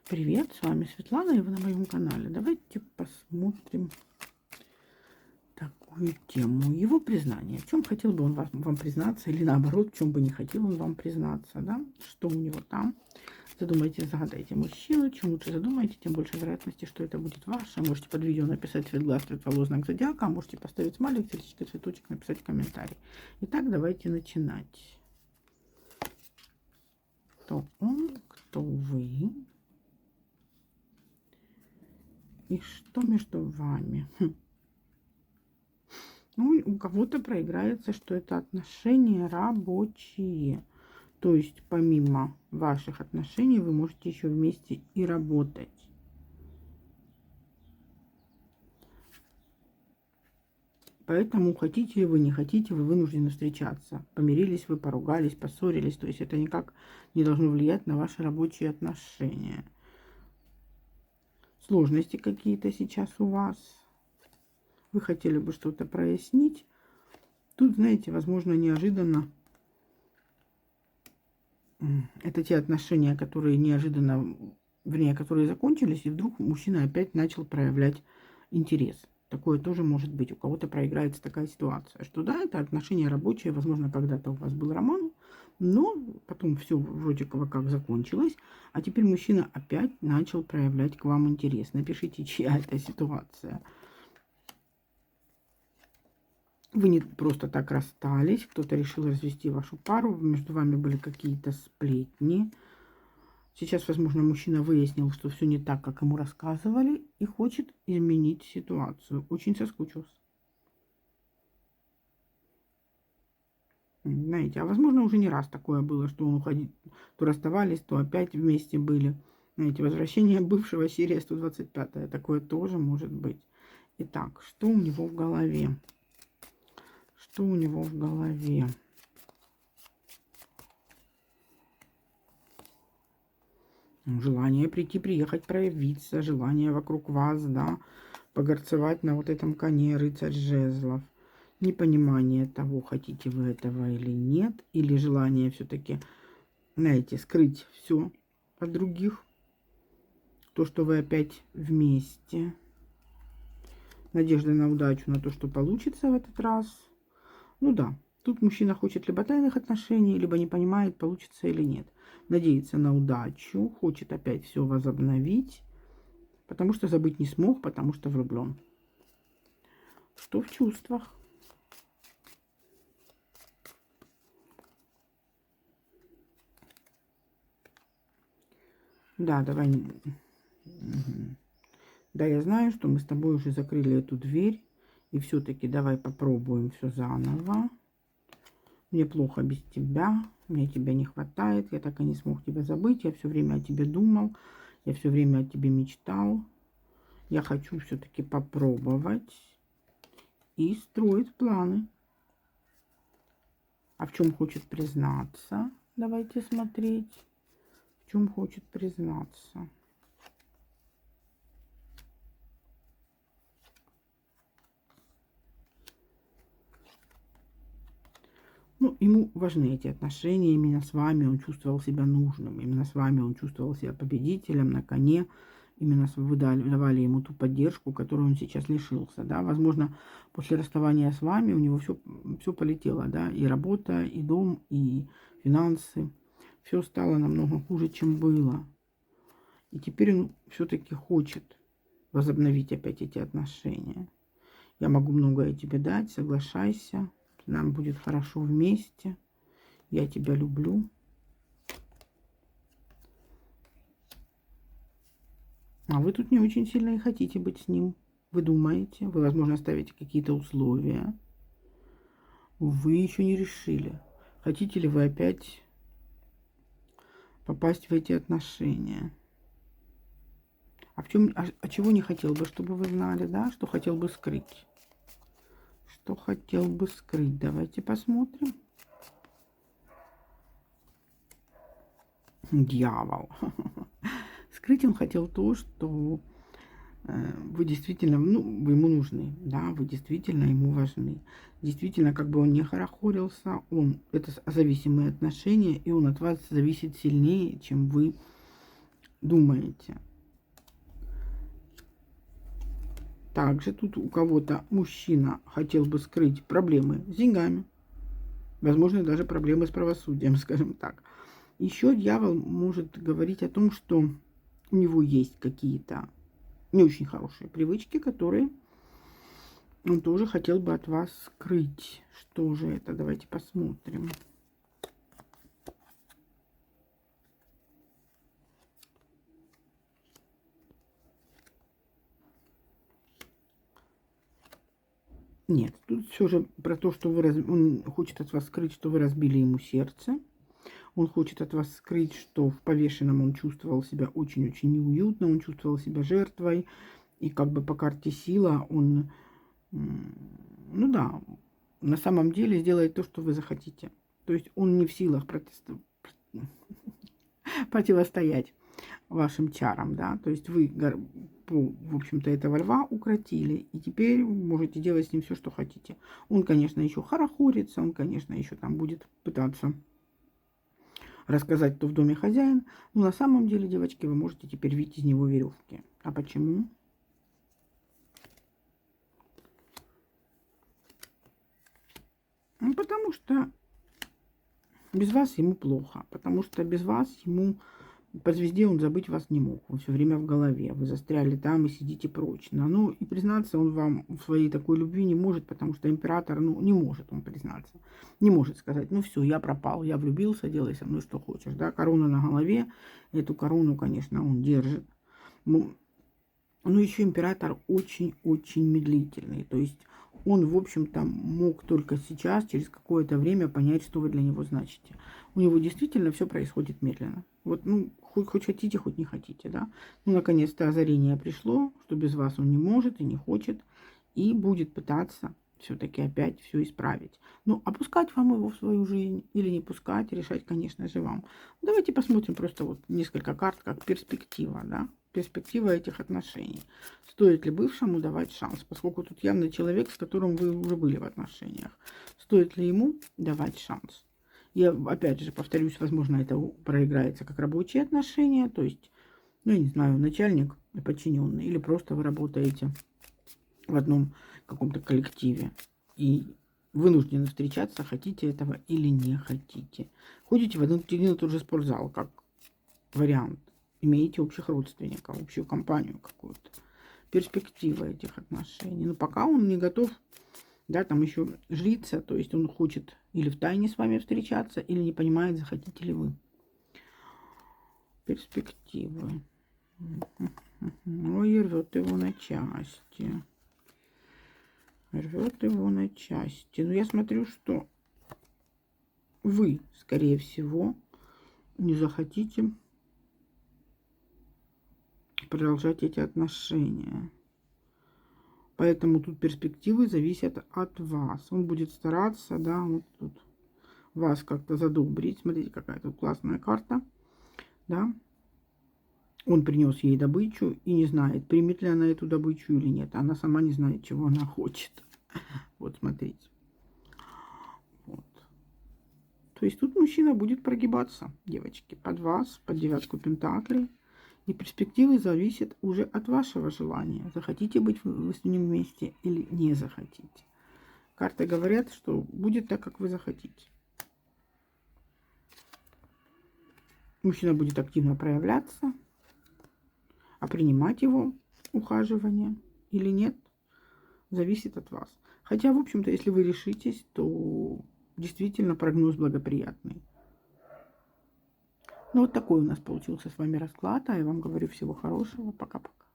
Привет, с вами Светлана, и вы на моем канале. Давайте посмотрим такую тему. Его признание. В чем хотел бы он вам признаться, или наоборот, в чем бы не хотел он вам признаться, да? Что у него там? Задумайтесь, загадайте мужчину. Чем лучше задумаете, тем больше вероятности, что это будет ваше. Можете под видео написать цвет глаз, цвет волос, знак зодиака, а можете поставить смайлик, сердечко, цветочек, написать комментарий. Итак, давайте начинать. Кто он, кто вы? И что между вами? Ну, у кого-то проиграется, что это отношения рабочие. То есть, помимо ваших отношений, вы можете еще вместе и работать. Поэтому, хотите вы, не хотите, вы вынуждены встречаться. Помирились вы, поругались, поссорились. То есть, это никак не должно влиять на ваши рабочие отношения. Сложности какие-то сейчас у вас. Вы хотели бы что-то прояснить. Тут, знаете, возможно, неожиданно. Это те отношения, которые неожиданно, вернее, которые закончились, и вдруг мужчина опять начал проявлять интерес. Такое тоже может быть. У кого-то проиграется такая ситуация, что да, это отношения рабочие, возможно, когда-то у вас был роман, но потом все вроде как закончилось, а теперь мужчина опять начал проявлять к вам интерес. Напишите, чья это ситуация. Вы не просто так расстались, кто-то решил развести вашу пару, между вами были какие-то сплетни. Сейчас, возможно, мужчина выяснил, что все не так, как ему рассказывали, и хочет изменить ситуацию. Очень соскучился. Знаете, а возможно, уже не раз такое было, что он уходил, то расставались, то опять вместе были. Знаете, возвращение бывшего, серия 125. Такое тоже может быть. Итак, что у него в голове? Что у него в голове? Желание прийти, приехать, проявиться, желание вокруг вас, да, погорцевать на вот этом коне, рыцарь жезлов. Непонимание того, хотите вы этого или нет, или желание все-таки, знаете, скрыть все от других, то, что вы опять вместе. Надежда на удачу, на то, что получится в этот раз. Ну да, тут мужчина хочет либо тайных отношений, либо не понимает, получится или нет. Надеется на удачу, хочет опять все возобновить, потому что забыть не смог, потому что влюблен. Что в чувствах? Да, давай. Да, я знаю, что мы с тобой уже закрыли эту дверь. И все-таки давай попробуем все заново. Мне плохо без тебя. Мне тебя не хватает. Я так и не смог тебя забыть. Я все время о тебе думал. Я все время о тебе мечтал. Я хочу все-таки попробовать. И строить планы. А в чем хочет признаться? Давайте смотреть. В чем хочет признаться. Ну, ему важны эти отношения, именно с вами он чувствовал себя нужным, именно с вами он чувствовал себя победителем на коне, именно вы давали ему ту поддержку, которую он сейчас лишился, да, возможно, после расставания с вами у него все полетело, да, и работа, и дом, и финансы, все стало намного хуже, чем было, и теперь он все-таки хочет возобновить опять эти отношения. Я могу многое тебе дать, соглашайся. Нам будет хорошо вместе. Я тебя люблю. А вы тут не очень сильно и хотите быть с ним. Вы думаете, вы, возможно, ставите какие-то условия. Вы еще не решили. Хотите ли вы опять попасть в эти отношения? А чего не хотел бы, чтобы вы знали, да? Что хотел бы скрыть? Что хотел бы скрыть? Давайте посмотрим. Дьявол. Скрыть он хотел то, что вы действительно, ну, вы ему нужны, да, вы действительно ему важны. Действительно, как бы он не хорохорился, это зависимые отношения, и он от вас зависит сильнее, чем вы думаете. Также тут у кого-то мужчина хотел бы скрыть проблемы с деньгами. Возможно, даже проблемы с правосудием, скажем так. Еще дьявол может говорить о том, что у него есть какие-то не очень хорошие привычки, которые он тоже хотел бы от вас скрыть. Что же это? Давайте посмотрим. Нет, тут все же про то, что он хочет от вас скрыть, что вы разбили ему сердце. Он хочет от вас скрыть, что в повешенном он чувствовал себя очень-очень неуютно, он чувствовал себя жертвой. И как бы по карте сила он, ну да, на самом деле сделает то, что вы захотите. То есть он не в силах противостоять вашим чарам, да. То есть вы, в общем-то, этого льва укротили, и теперь можете делать с ним все, что хотите. Он, конечно, еще хорохорится, он, конечно, еще там будет пытаться рассказать, кто в доме хозяин. Но на самом деле, девочки, вы можете теперь видеть из него веревки. А почему? Ну, потому что без вас ему плохо. Потому что без вас ему по звезде он забыть вас не мог. Он все время в голове. Вы застряли там и сидите прочно. Ну, и признаться он вам в своей такой любви не может, потому что император, ну, не может он признаться. Не может сказать, ну, все, я пропал, я влюбился, делай со мной что хочешь. Да, корона на голове. Эту корону, конечно, он держит. Но еще император очень-очень медлительный. То есть он, в общем-то, мог только сейчас, через какое-то время понять, что вы для него значите. У него действительно все происходит медленно. Вот, ну, хоть хотите, хоть не хотите, да. Ну, наконец-то озарение пришло, что без вас он не может и не хочет, и будет пытаться все-таки опять все исправить. Ну, а пускать вам его в свою жизнь или не пускать, решать, конечно же, вам. Давайте посмотрим просто вот несколько карт, как перспектива, да. Перспектива этих отношений. Стоит ли бывшему давать шанс, поскольку тут явно человек, с которым вы уже были в отношениях. Стоит ли ему давать шанс? Я, опять же, повторюсь, возможно, это проиграется как рабочие отношения, то есть, ну, я не знаю, начальник и подчиненный, или просто вы работаете в одном каком-то коллективе и вынуждены встречаться, хотите этого или не хотите. Ходите в один и тот же спортзал, как вариант. Имеете общих родственников, общую компанию какую-то. Перспектива этих отношений. Но пока он не готов, да, там еще жрица, то есть он хочет или втайне с вами встречаться, или не понимает, захотите ли вы. Перспективы. Ой, рвет его на части. Рвет его на части. Но я смотрю, что вы, скорее всего, не захотите продолжать эти отношения. Поэтому тут перспективы зависят от вас. Он будет стараться, да, вот тут вас как-то задобрить. Смотрите, какая тут классная карта, да. Он принес ей добычу и не знает, примет ли она эту добычу или нет. Она сама не знает, чего она хочет. Вот, смотрите. Вот. То есть тут мужчина будет прогибаться, девочки, под вас, под девятку пентаклей. И перспективы зависят уже от вашего желания. Захотите быть вы с ним вместе или не захотите. Карты говорят, что будет так, как вы захотите. Мужчина будет активно проявляться, а принимать его ухаживание или нет, зависит от вас. Хотя, в общем-то, если вы решитесь, то действительно прогноз благоприятный. Ну, вот такой у нас получился с вами расклад. А я вам говорю всего хорошего. Пока-пока.